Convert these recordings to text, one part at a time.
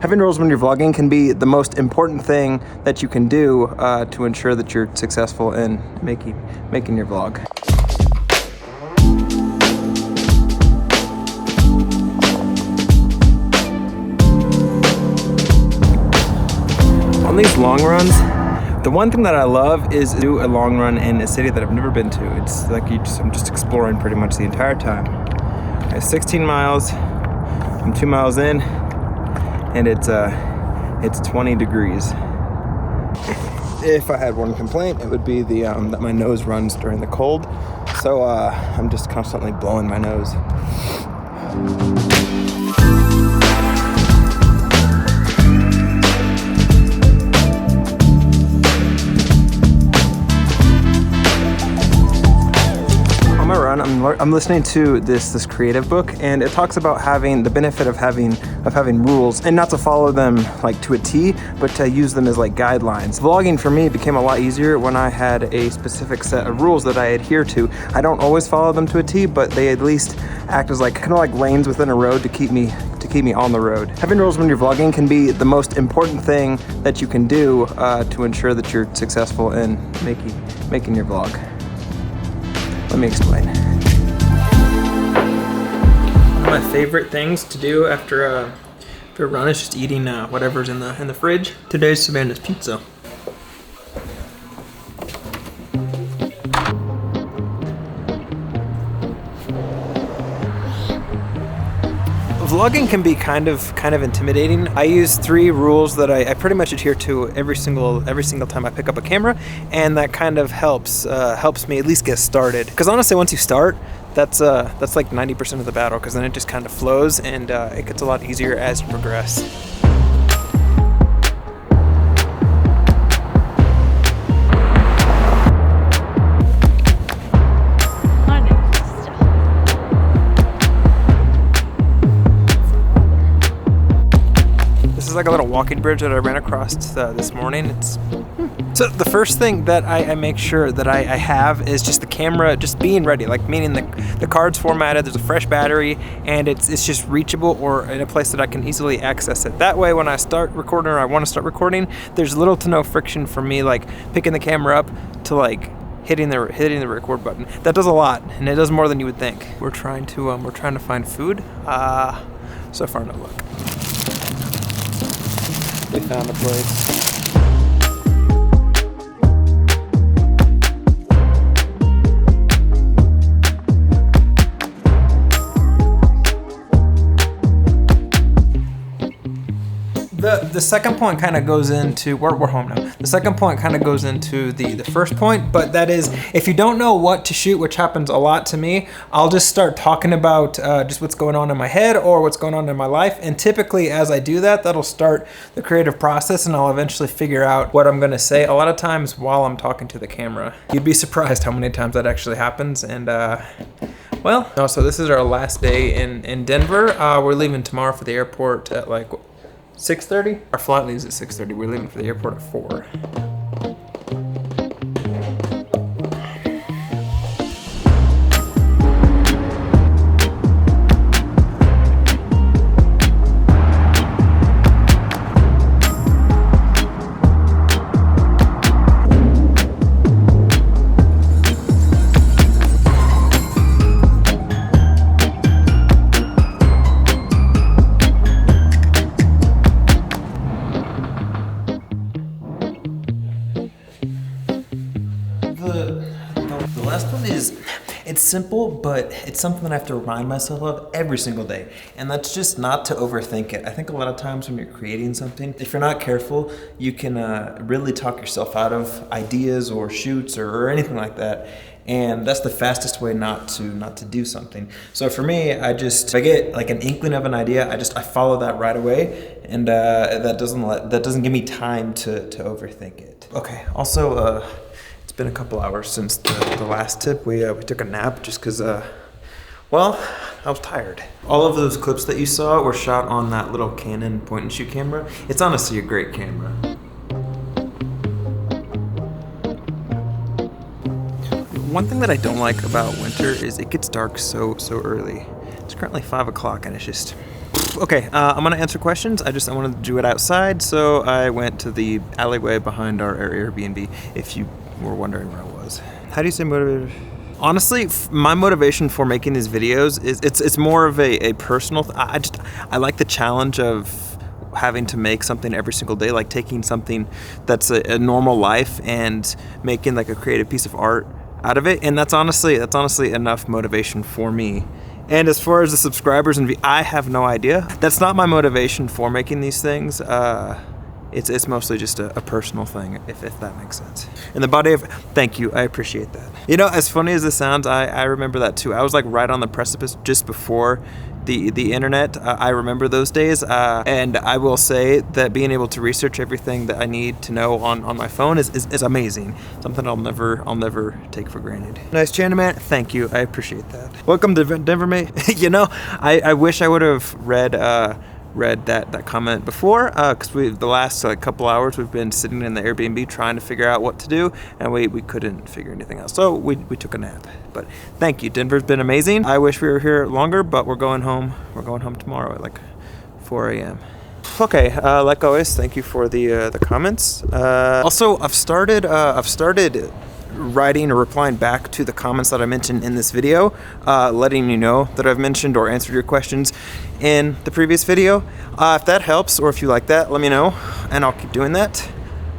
Having rules when you're vlogging can be the most important thing that you can do to ensure that you're successful in making your vlog. On these long runs, the one thing that I love is do a long run in a city that I've never been to. It's like I'm just exploring pretty much the entire time. Okay, 16 miles, I'm 2 miles in, and it's 20 degrees. If I had one complaint, it would be that my nose runs during the cold, so I'm just constantly blowing my nose. On my run, I'm listening to this creative book, and it talks about having the benefit of having rules, and not to follow them like to a T, but to use them as like guidelines. Vlogging for me became a lot easier when I had a specific set of rules that I adhere to. I don't always follow them to a T, but they at least act as like kind of like lanes within a road to keep me on the road. Having rules when you're vlogging can be the most important thing that you can do to ensure that you're successful in making your vlog. Let me explain. One of my favorite things to do after a run is just eating whatever's in the fridge. Today's Savannah's pizza. Vlogging can be kind of intimidating. I use 3 rules that I pretty much adhere to every single time I pick up a camera, and that kind of helps me at least get started. Because honestly, once you start, that's like 90% of the battle, because then it just kind of flows, and it gets a lot easier as you progress. This is like a little walking bridge that I ran across this morning. So the first thing that I make sure that I have is just the camera just being ready, like meaning the card's formatted, there's a fresh battery, and it's just reachable or in a place that I can easily access it. That way when I start recording or I want to start recording, there's little to no friction for me like picking the camera up to like hitting the record button. That does a lot, and it does more than you would think. We're trying to find food. So far no luck. We found a place. The second point kind of goes into, we're home now. The second point kind of goes into the first point, but that is, if you don't know what to shoot, which happens a lot to me, I'll just start talking about just what's going on in my head or what's going on in my life. And typically as I do that, that'll start the creative process, and I'll eventually figure out what I'm gonna say a lot of times while I'm talking to the camera. You'd be surprised how many times that actually happens. And well, so this is our last day in Denver. We're leaving tomorrow for the airport at like 6:30? Our flight leaves at 6:30. We're leaving for the airport at 4. The last one is, it's simple, but it's something that I have to remind myself of every single day. And that's just not to overthink it. I think a lot of times when you're creating something, if you're not careful, you can really talk yourself out of ideas or shoots or anything like that. And that's the fastest way not to do something. So for me, if I get like an inkling of an idea, I follow that right away, and that doesn't give me time to overthink it. Okay. Also, it's been a couple hours since the last tip. We took a nap just because, well, I was tired. All of those clips that you saw were shot on that little Canon point and shoot camera. It's honestly a great camera. One thing that I don't like about winter is it gets dark so early. It's currently 5 o'clock and it's just Okay, I'm gonna answer questions. I wanted to do it outside, so I went to the alleyway behind our Airbnb, if you were wondering where I was. How do you say motivated? Honestly, my motivation for making these videos is it's more of a personal I like the challenge of having to make something every single day, like taking something that's a normal life and making like a creative piece of art out of it. And that's honestly enough motivation for me. And as far as the subscribers and I have no idea. That's not my motivation for making these things. It's mostly just a personal thing, if that makes sense. In the body of, thank you, I appreciate that. You know, as funny as this sounds, I remember that too. I was like right on the precipice just before the internet. I remember those days, and I will say that being able to research everything that I need to know on my phone is amazing. Something I'll never take for granted. Nice channel, man. Thank you, I appreciate that. Welcome to Denver, mate. You know, I wish I would have read that comment before, because the last couple hours we've been sitting in the Airbnb trying to figure out what to do, and we couldn't figure anything out, so we took a nap. But thank you, Denver's been amazing. I wish we were here longer, but we're going home tomorrow at like 4 a.m. Okay, like always, thank you for the comments. Also, I've started writing or replying back to the comments that I mentioned in this video, letting you know that I've mentioned or answered your questions in the previous video. If that helps, or if you like that, let me know, and I'll keep doing that.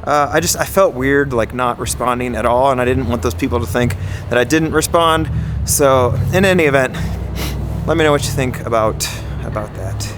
I felt weird like not responding at all, and I didn't want those people to think that I didn't respond. So in any event, let me know what you think about that.